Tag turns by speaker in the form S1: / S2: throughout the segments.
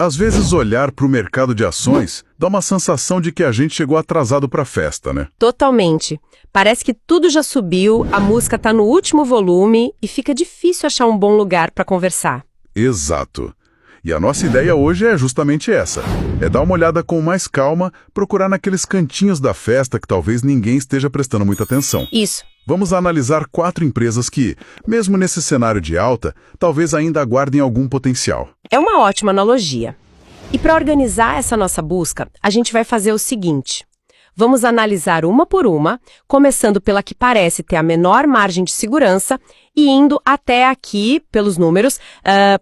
S1: Às vezes olhar para o mercado de ações dá uma sensação de que a gente chegou atrasado para a festa, né?
S2: Totalmente. Parece que tudo já subiu, a música tá no último volume e fica difícil achar um bom lugar para conversar.
S1: Exato. E a nossa ideia hoje é justamente essa. É dar uma olhada com mais calma, procurar naqueles cantinhos da festa que talvez ninguém esteja prestando muita atenção.
S2: Isso.
S1: Vamos analisar 4 empresas que, mesmo nesse cenário de alta, talvez ainda aguardem algum potencial.
S2: É uma ótima analogia. E para organizar essa nossa busca, a gente vai fazer o seguinte. Vamos analisar uma por uma, começando pela que parece ter a menor margem de segurança e indo até aqui, pelos números,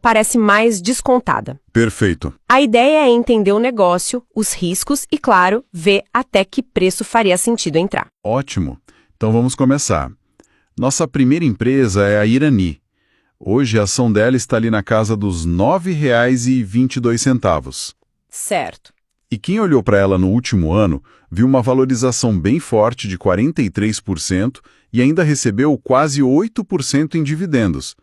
S2: parece mais descontada.
S1: Perfeito.
S2: A ideia é entender o negócio, os riscos e, claro, ver até que preço faria sentido entrar.
S1: Ótimo. Então vamos começar. Nossa primeira empresa é a Irani. Hoje a ação dela está ali na casa dos R$ 9,22.
S2: Certo.
S1: E quem olhou para ela no último ano viu uma valorização bem forte de 43% e ainda recebeu quase 8% em dividendos.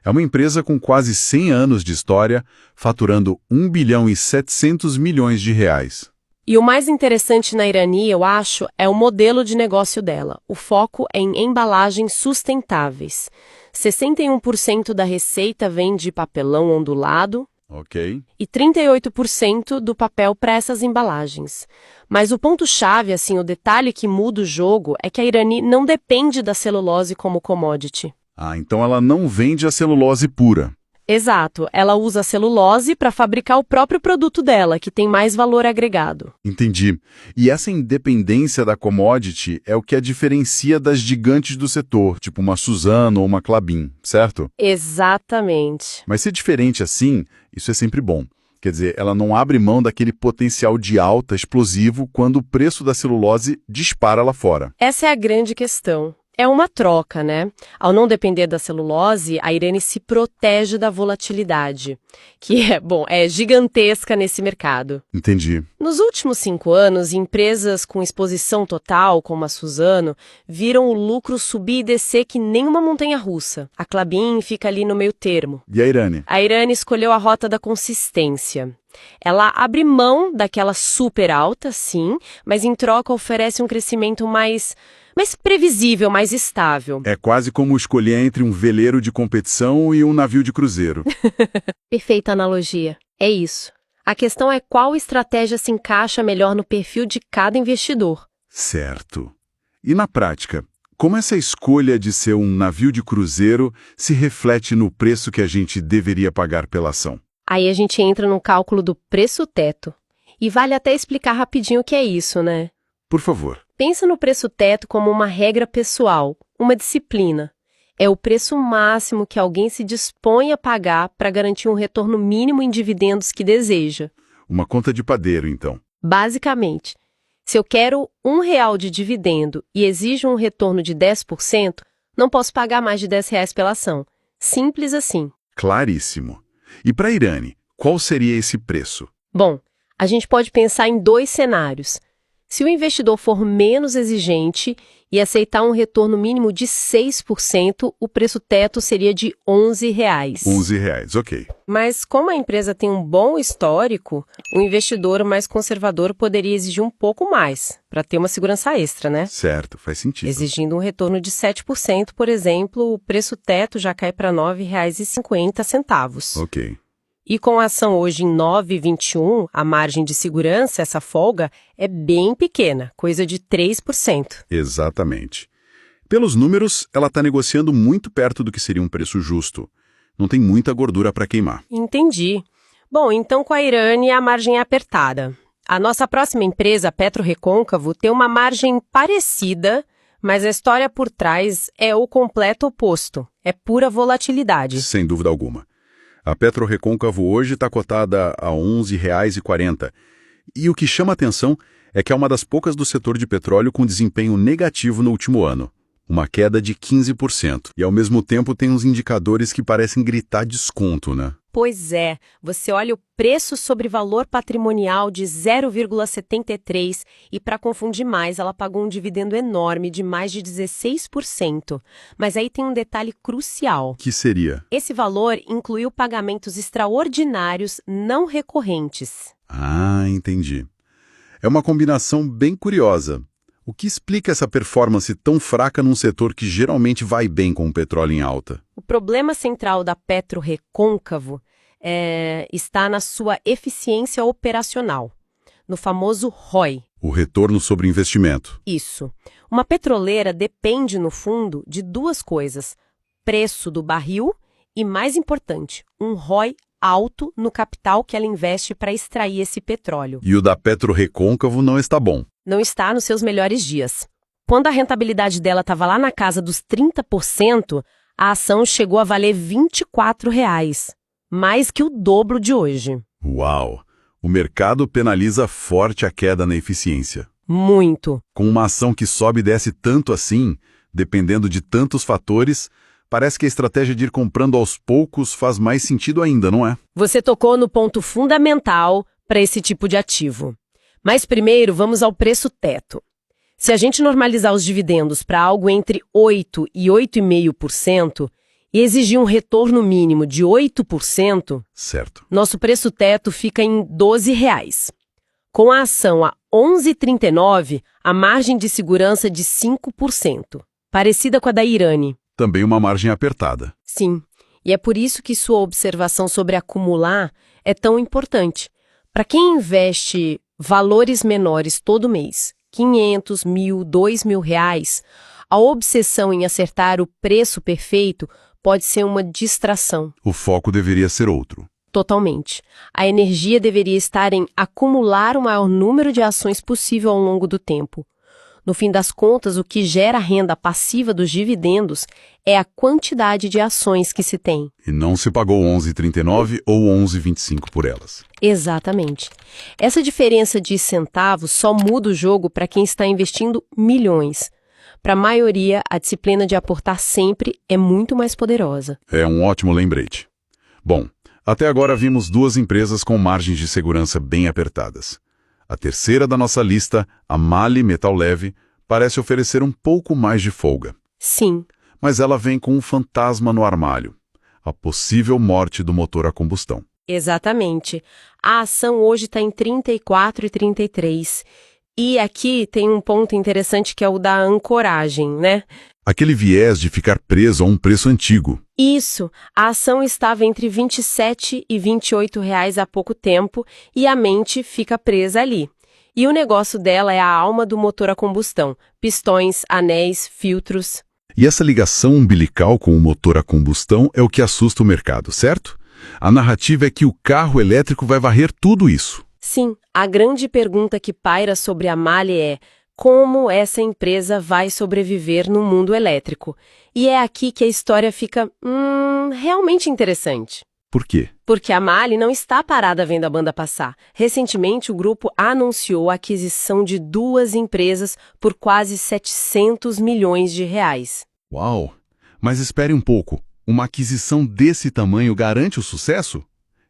S1: É uma empresa com quase 100 anos de história, faturando 1 bilhão e 700 milhões de reais.
S2: E o mais interessante na Irani, eu acho, é o modelo de negócio dela. O foco é em embalagens sustentáveis. 61% da receita vem de papelão ondulado,
S1: Ok.
S2: e 38% do papel para essas embalagens. Mas o ponto-chave, assim, o detalhe que muda o jogo é que a Irani não depende da celulose como commodity.
S1: Ah, então ela não vende a celulose pura.
S2: Exato, ela usa a celulose para fabricar o próprio produto dela, que tem mais valor agregado.
S1: Entendi. E essa independência da commodity é o que a diferencia das gigantes do setor, tipo uma Suzano ou uma Klabin, certo?
S2: Exatamente.
S1: Mas ser diferente assim, isso é sempre bom. Quer dizer, ela não abre mão daquele potencial de alta explosivo quando o preço da celulose dispara lá fora.
S2: Essa é a grande questão. É uma troca, né? Ao não depender da celulose, a Irani se protege da volatilidade, que é gigantesca nesse mercado.
S1: Entendi.
S2: Nos últimos 5 anos, empresas com exposição total, como a Suzano, viram o lucro subir e descer que nem uma montanha-russa. A Klabin fica ali no meio termo.
S1: E a Irani?
S2: A Irani escolheu a rota da consistência. Ela abre mão daquela super alta, sim, mas em troca oferece um crescimento mais previsível, mais estável.
S1: É quase como escolher entre um veleiro de competição e um navio de cruzeiro.
S2: Perfeita analogia. É isso. A questão é qual estratégia se encaixa melhor no perfil de cada investidor.
S1: Certo. E na prática, como essa escolha de ser um navio de cruzeiro se reflete no preço que a gente deveria pagar pela ação?
S2: Aí a gente entra no cálculo do preço-teto. E vale até explicar rapidinho o que é isso, né?
S1: Por favor.
S2: Pensa no preço-teto como uma regra pessoal, uma disciplina. É o preço máximo que alguém se dispõe a pagar para garantir um retorno mínimo em dividendos que deseja.
S1: Uma conta de padeiro, então.
S2: Basicamente, se eu quero R$ 1 de dividendo e exijo um retorno de 10%, não posso pagar mais de R$ 10 pela ação. Simples assim.
S1: Claríssimo. E para a Irani, qual seria esse preço?
S2: Bom, a gente pode pensar em 2 cenários. Se o investidor for menos exigente e aceitar um retorno mínimo de 6%, o preço teto seria de R$ 11.
S1: R$ 11, ok.
S2: Mas como a empresa tem um bom histórico, o investidor mais conservador poderia exigir um pouco mais, para ter uma segurança extra, né?
S1: Certo, faz sentido.
S2: Exigindo um retorno de 7%, por exemplo, o preço teto já cai para R$ 9,50.
S1: Ok.
S2: E com a ação hoje em 9,21, a margem de segurança, essa folga, é bem pequena, coisa de 3%.
S1: Exatamente. Pelos números, ela está negociando muito perto do que seria um preço justo. Não tem muita gordura para queimar.
S2: Entendi. Bom, então com a Irani a margem é apertada. A nossa próxima empresa, a PetroRecôncavo, tem uma margem parecida, mas a história por trás é o completo oposto. É pura volatilidade.
S1: Sem dúvida alguma. A PetroRecôncavo hoje está cotada a R$ 11,40. E o que chama atenção é que é uma das poucas do setor de petróleo com desempenho negativo no último ano. Uma queda de 15%. E ao mesmo tempo tem uns indicadores que parecem gritar desconto, né?
S2: Pois é, você olha o preço sobre valor patrimonial de 0,73 e, para confundir mais, ela pagou um dividendo enorme de mais de 16%. Mas aí tem um detalhe crucial.
S1: Que seria?
S2: Esse valor incluiu pagamentos extraordinários não recorrentes.
S1: Ah, entendi. É uma combinação bem curiosa. O que explica essa performance tão fraca num setor que geralmente vai bem com o petróleo em alta?
S2: O problema central da PetroRecôncavo está na sua eficiência operacional, no famoso ROI.
S1: O retorno sobre investimento.
S2: Isso. Uma petroleira depende, no fundo, de duas coisas: preço do barril e, mais importante, um ROI alto no capital que ela investe para extrair esse petróleo.
S1: E o da PetroRecôncavo não está bom.
S2: Não está nos seus melhores dias. Quando a rentabilidade dela estava lá na casa dos 30%, a ação chegou a valer R$ 24, mais que o dobro de hoje.
S1: Uau! O mercado penaliza forte a queda na eficiência.
S2: Muito.
S1: Com uma ação que sobe e desce tanto assim, dependendo de tantos fatores, parece que a estratégia de ir comprando aos poucos faz mais sentido ainda, não é?
S2: Você tocou no ponto fundamental para esse tipo de ativo. Mas primeiro, vamos ao preço teto. Se a gente normalizar os dividendos para algo entre 8% e 8,5% e exigir um retorno mínimo de 8%,
S1: certo.
S2: Nosso preço teto fica em R$ 12. Com a ação a R$ 11,39, a margem de segurança de 5%, parecida com a da Irani.
S1: Também uma margem apertada.
S2: Sim, e é por isso que sua observação sobre acumular é tão importante. Para quem investe valores menores todo mês, 500, 1.000, 2.000 reais, a obsessão em acertar o preço perfeito pode ser uma distração.
S1: O foco deveria ser outro.
S2: Totalmente. A energia deveria estar em acumular o maior número de ações possível ao longo do tempo. No fim das contas, o que gera a renda passiva dos dividendos é a quantidade de ações que se tem.
S1: E não se pagou 11,39 ou 11,25 por elas.
S2: Exatamente. Essa diferença de centavos só muda o jogo para quem está investindo milhões. Para a maioria, a disciplina de aportar sempre é muito mais poderosa.
S1: É um ótimo lembrete. Bom, até agora vimos duas empresas com margens de segurança bem apertadas. A terceira da nossa lista, a MAHLE Metal Leve, parece oferecer um pouco mais de folga.
S2: Sim.
S1: Mas ela vem com um fantasma no armário: a possível morte do motor a combustão.
S2: Exatamente. A ação hoje está em 34 e 33. E aqui tem um ponto interessante que é o da ancoragem, né?
S1: Aquele viés de ficar preso a um preço antigo.
S2: Isso. A ação estava entre 27 e 28 reais há pouco tempo e a mente fica presa ali. E o negócio dela é a alma do motor a combustão: pistões, anéis, filtros.
S1: E essa ligação umbilical com o motor a combustão é o que assusta o mercado, certo? A narrativa é que o carro elétrico vai varrer tudo isso.
S2: Sim, a grande pergunta que paira sobre a MAHLE é: como essa empresa vai sobreviver no mundo elétrico? E é aqui que a história fica realmente interessante.
S1: Por quê?
S2: Porque a MAHLE não está parada vendo a banda passar. Recentemente, o grupo anunciou a aquisição de duas empresas por quase 700 milhões de reais.
S1: Uau! Mas espere um pouco. Uma aquisição desse tamanho garante o sucesso?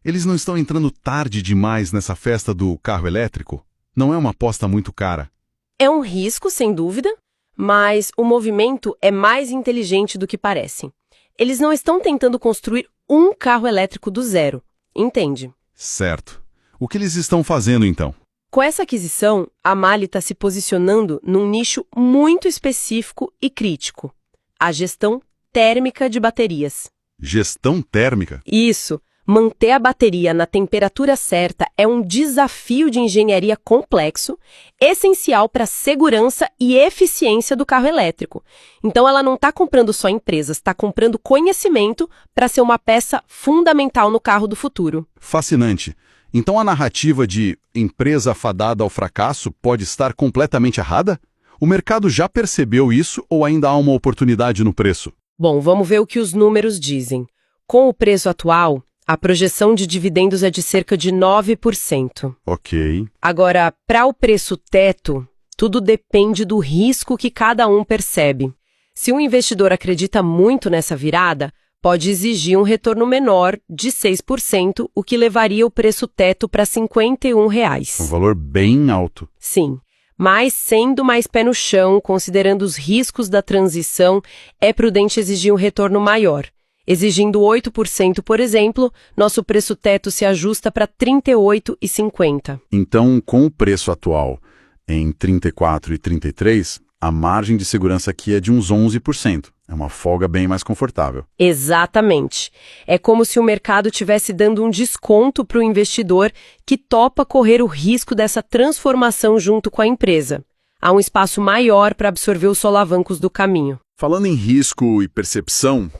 S1: Eles não estão entrando tarde demais nessa festa do carro elétrico? Não é uma aposta muito cara?
S2: É um risco, sem dúvida, mas o movimento é mais inteligente do que parece. Eles não estão tentando construir um carro elétrico do zero, entende?
S1: Certo. O que eles estão fazendo, então?
S2: Com essa aquisição, a MAHLE está se posicionando num nicho muito específico e crítico: a gestão térmica de baterias.
S1: Gestão térmica?
S2: Isso. Manter a bateria na temperatura certa é um desafio de engenharia complexo, essencial para a segurança e eficiência do carro elétrico. Então ela não está comprando só empresas, está comprando conhecimento para ser uma peça fundamental no carro do futuro.
S1: Fascinante. Então a narrativa de empresa fadada ao fracasso pode estar completamente errada? O mercado já percebeu isso ou ainda há uma oportunidade no preço?
S2: Bom, vamos ver o que os números dizem. Com o preço atual, a projeção de dividendos é de cerca de 9%.
S1: Ok.
S2: Agora, para o preço teto, tudo depende do risco que cada um percebe. Se um investidor acredita muito nessa virada, pode exigir um retorno menor de 6%, o que levaria o preço teto para R$ 51.
S1: Um valor bem alto.
S2: Sim, mas sendo mais pé no chão, considerando os riscos da transição, é prudente exigir um retorno maior. Exigindo 8%, por exemplo, nosso preço teto se ajusta para R$ 38,50.
S1: Então, com o preço atual em 34 e 33, a margem de segurança aqui é de uns 11%. É uma folga bem mais confortável.
S2: Exatamente. É como se o mercado estivesse dando um desconto para o investidor que topa correr o risco dessa transformação junto com a empresa. Há um espaço maior para absorver os solavancos do caminho.
S1: Falando em risco e percepção,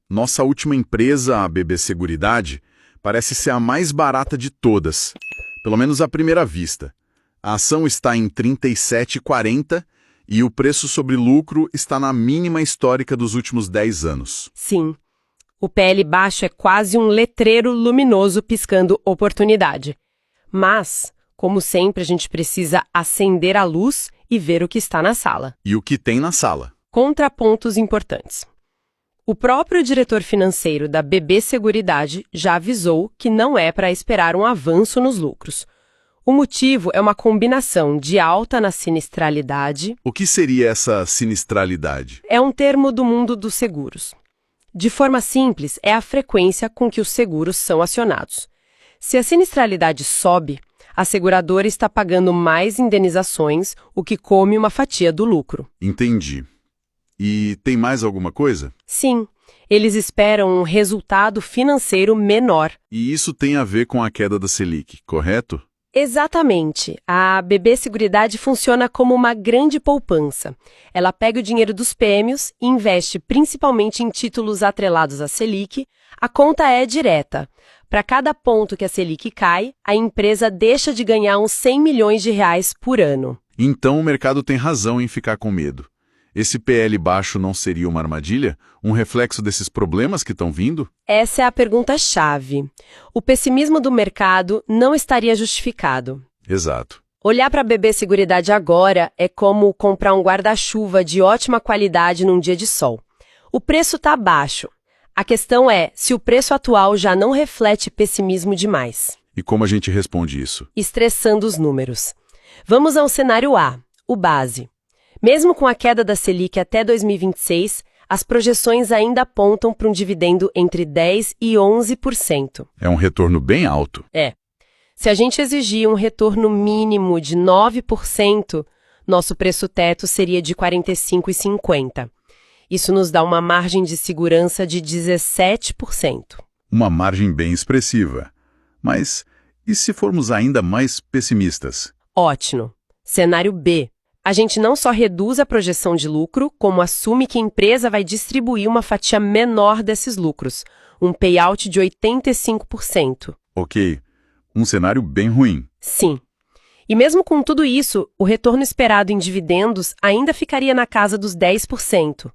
S1: nossa última empresa, a BB Seguridade, parece ser a mais barata de todas, pelo menos à primeira vista. A ação está em R$ 37,40 e o preço sobre lucro está na mínima histórica dos últimos 10 anos.
S2: Sim, o PL baixo é quase um letreiro luminoso piscando oportunidade. Mas, como sempre, a gente precisa acender a luz e ver o que está na sala.
S1: E o que tem na sala?
S2: Contrapontos importantes. O próprio diretor financeiro da BB Seguridade já avisou que não é para esperar um avanço nos lucros. O motivo é uma combinação de alta na sinistralidade.
S1: O que seria essa sinistralidade?
S2: É um termo do mundo dos seguros. De forma simples, é a frequência com que os seguros são acionados. Se a sinistralidade sobe, a seguradora está pagando mais indenizações, o que come uma fatia do lucro.
S1: Entendi. E tem mais alguma coisa?
S2: Sim, eles esperam um resultado financeiro menor.
S1: E isso tem a ver com a queda da Selic, correto?
S2: Exatamente. A BB Seguridade funciona como uma grande poupança. Ela pega o dinheiro dos prêmios e investe principalmente em títulos atrelados à Selic. A conta é direta. Para cada ponto que a Selic cai, a empresa deixa de ganhar uns 100 milhões de reais por ano.
S1: Então o mercado tem razão em ficar com medo. Esse PL baixo não seria uma armadilha? Um reflexo desses problemas que estão vindo?
S2: Essa é a pergunta-chave. O pessimismo do mercado não estaria justificado.
S1: Exato.
S2: Olhar para a BB Seguridade agora é como comprar um guarda-chuva de ótima qualidade num dia de sol. O preço está baixo. A questão é se o preço atual já não reflete pessimismo demais.
S1: E como a gente responde isso?
S2: Estressando os números. Vamos ao cenário A, o base. Mesmo com a queda da Selic até 2026, as projeções ainda apontam para um dividendo entre 10% e 11%.
S1: É um retorno bem alto.
S2: É. Se a gente exigir um retorno mínimo de 9%, nosso preço teto seria de R$ 45,50. Isso nos dá uma margem de segurança de 17%.
S1: Uma margem bem expressiva. Mas e se formos ainda mais pessimistas?
S2: Ótimo. Cenário B. A gente não só reduz a projeção de lucro, como assume que a empresa vai distribuir uma fatia menor desses lucros, um payout de 85%.
S1: Ok, um cenário bem ruim.
S2: Sim. E mesmo com tudo isso, o retorno esperado em dividendos ainda ficaria na casa dos 10%.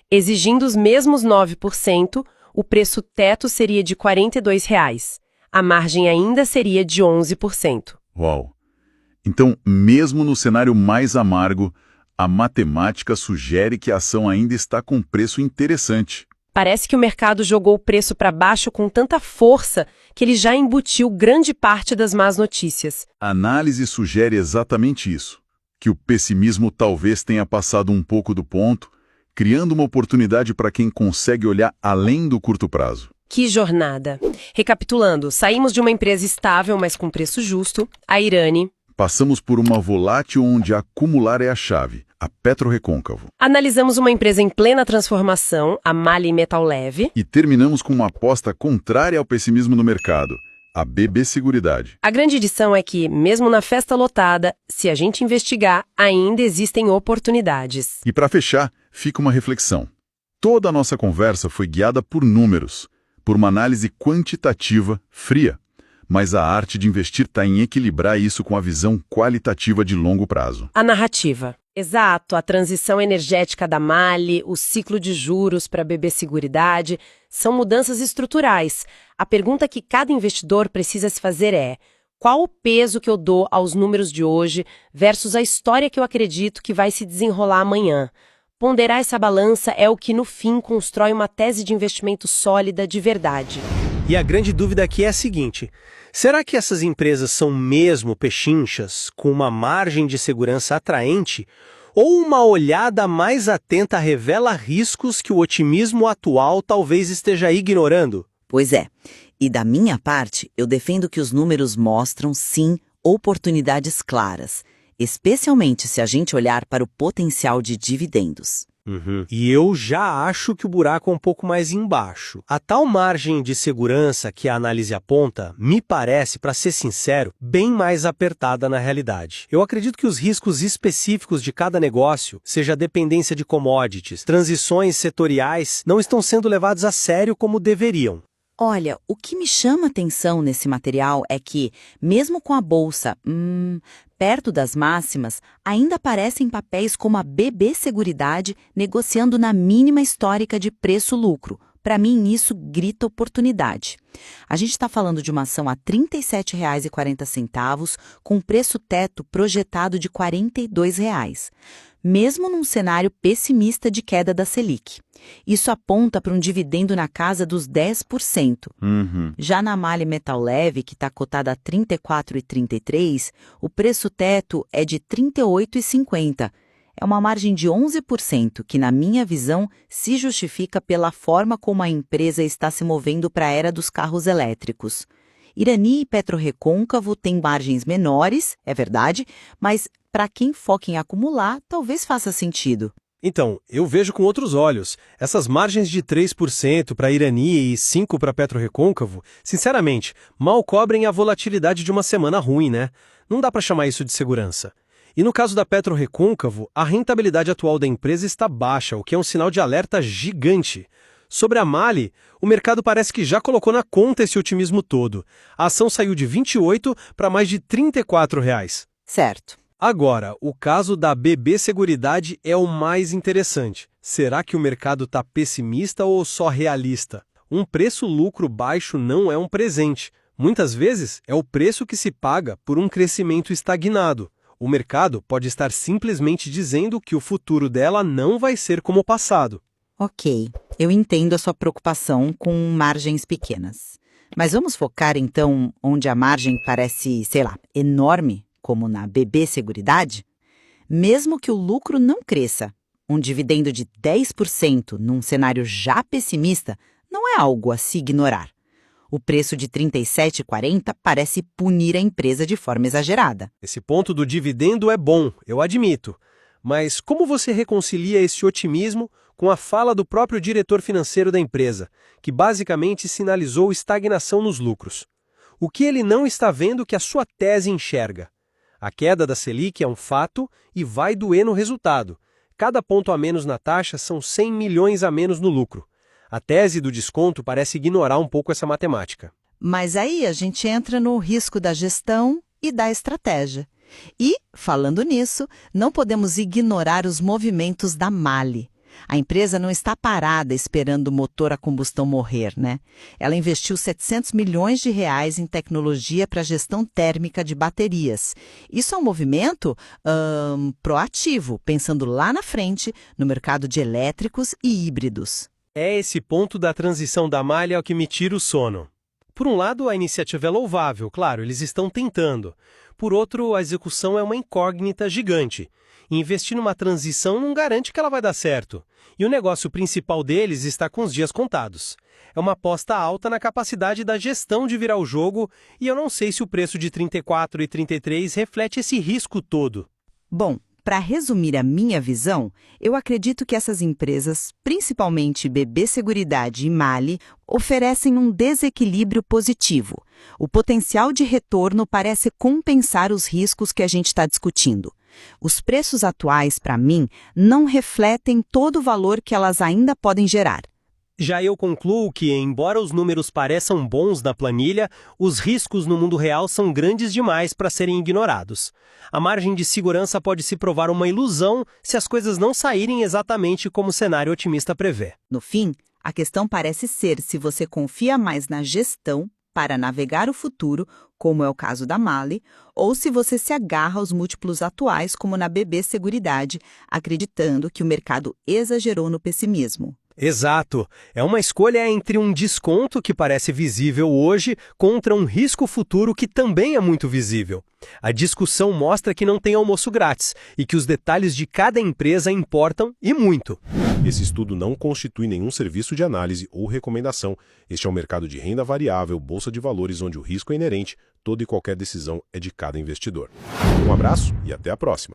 S2: Exigindo os mesmos 9%, o preço teto seria de R$ 42. A margem ainda seria de 11%.
S1: Uau! Então, mesmo no cenário mais amargo, a matemática sugere que a ação ainda está com preço interessante.
S2: Parece que o mercado jogou o preço para baixo com tanta força que ele já embutiu grande parte das más notícias.
S1: A análise sugere exatamente isso, que o pessimismo talvez tenha passado um pouco do ponto, criando uma oportunidade para quem consegue olhar além do curto prazo.
S2: Que jornada! Recapitulando, saímos de uma empresa estável, mas com preço justo, a Irani.
S1: Passamos por uma volátil onde acumular é a chave, a PetroRecôncavo.
S2: Analisamos uma empresa em plena transformação, a MAHLE Metal Leve.
S1: E terminamos com uma aposta contrária ao pessimismo no mercado, a BB Seguridade.
S2: A grande lição é que, mesmo na festa lotada, se a gente investigar, ainda existem oportunidades.
S1: E para fechar, fica uma reflexão. Toda a nossa conversa foi guiada por números, por uma análise quantitativa, fria. Mas a arte de investir está em equilibrar isso com a visão qualitativa de longo prazo.
S2: A narrativa. Exato, a transição energética da MAHLE, o ciclo de juros para a BB Seguridade, são mudanças estruturais. A pergunta que cada investidor precisa se fazer é: qual o peso que eu dou aos números de hoje versus a história que eu acredito que vai se desenrolar amanhã? Ponderar essa balança é o que, no fim, constrói uma tese de investimento sólida de verdade.
S3: E a grande dúvida aqui é a seguinte: será que essas empresas são mesmo pechinchas, com uma margem de segurança atraente, ou uma olhada mais atenta revela riscos que o otimismo atual talvez esteja ignorando?
S4: Pois é. E da minha parte, eu defendo que os números mostram, sim, oportunidades claras, especialmente se a gente olhar para o potencial de dividendos.
S3: E eu já acho que o buraco é um pouco mais embaixo. A tal margem de segurança que a análise aponta, me parece, para ser sincero, bem mais apertada na realidade. Eu acredito que os riscos específicos de cada negócio, seja a dependência de commodities, transições setoriais, não estão sendo levados a sério como deveriam.
S4: Olha, o que me chama atenção nesse material é que, mesmo com a bolsa perto das máximas, ainda aparecem papéis como a BB Seguridade negociando na mínima histórica de preço-lucro. Para mim, isso grita oportunidade. A gente está falando de uma ação a R$ 37,40, com preço teto projetado de R$ 42, mesmo num cenário pessimista de queda da Selic. Isso aponta para um dividendo na casa dos 10%. Já na Mali Metal Leve, que está cotada a R$ 34,33, o preço teto é de R$ 38,50. É uma margem de 11% que, na minha visão, se justifica pela forma como a empresa está se movendo para a era dos carros elétricos. Irani e PetroRecôncavo têm margens menores, é verdade, mas para quem foca em acumular, talvez faça sentido.
S3: Então, eu vejo com outros olhos. Essas margens de 3% para Irani e 5% para PetroRecôncavo, sinceramente, mal cobrem a volatilidade de uma semana ruim, né? Não dá para chamar isso de segurança. E no caso da PetroRecôncavo, a rentabilidade atual da empresa está baixa, o que é um sinal de alerta gigante. Sobre a Mali, o mercado parece que já colocou na conta esse otimismo todo. A ação saiu de R$ 28 para mais de R$ 34.
S4: Certo.
S3: Agora, o caso da BB Seguridade é o mais interessante. Será que o mercado está pessimista ou só realista? Um preço-lucro baixo não é um presente. Muitas vezes é o preço que se paga por um crescimento estagnado. O mercado pode estar simplesmente dizendo que o futuro dela não vai ser como o passado.
S4: Ok, eu entendo a sua preocupação com margens pequenas. Mas vamos focar, então, onde a margem parece, enorme, como na BB Seguridade? Mesmo que o lucro não cresça, um dividendo de 10% num cenário já pessimista não é algo a se ignorar. O preço de R$ 37,40 parece punir a empresa de forma exagerada.
S3: Esse ponto do dividendo é bom, eu admito. Mas como você reconcilia esse otimismo com a fala do próprio diretor financeiro da empresa, que basicamente sinalizou estagnação nos lucros? O que ele não está vendo que a sua tese enxerga? A queda da Selic é um fato e vai doer no resultado. Cada ponto a menos na taxa são 100 milhões a menos no lucro. A tese do desconto parece ignorar um pouco essa matemática.
S4: Mas aí a gente entra no risco da gestão e da estratégia. E, falando nisso, não podemos ignorar os movimentos da Mali. A empresa não está parada esperando o motor a combustão morrer, né? Ela investiu R$ 700 milhões em tecnologia para gestão térmica de baterias. Isso é um movimento proativo, pensando lá na frente no mercado de elétricos e híbridos.
S3: É esse ponto da transição da Mali que me tira o sono. Por um lado, a iniciativa é louvável, claro, eles estão tentando. Por outro, a execução é uma incógnita gigante. E investir numa transição não garante que ela vai dar certo. E o negócio principal deles está com os dias contados. É uma aposta alta na capacidade da gestão de virar o jogo, e eu não sei se o preço de 34 e 33 reflete esse risco todo.
S4: Bom, para resumir a minha visão, eu acredito que essas empresas, principalmente BB Seguridade e Mali, oferecem um desequilíbrio positivo. O potencial de retorno parece compensar os riscos que a gente está discutindo. Os preços atuais, para mim, não refletem todo o valor que elas ainda podem gerar.
S3: Já eu concluo que, embora os números pareçam bons na planilha, os riscos no mundo real são grandes demais para serem ignorados. A margem de segurança pode se provar uma ilusão se as coisas não saírem exatamente como o cenário otimista prevê.
S4: No fim, a questão parece ser se você confia mais na gestão para navegar o futuro, como é o caso da Mali, ou se você se agarra aos múltiplos atuais, como na BB Seguridade, acreditando que o mercado exagerou no pessimismo.
S3: Exato. É uma escolha entre um desconto que parece visível hoje contra um risco futuro que também é muito visível. A discussão mostra que não tem almoço grátis e que os detalhes de cada empresa importam e muito.
S5: Esse estudo não constitui nenhum serviço de análise ou recomendação. Este é um mercado de renda variável, bolsa de valores, onde o risco é inerente, toda e qualquer decisão é de cada investidor. Um abraço e até a próxima.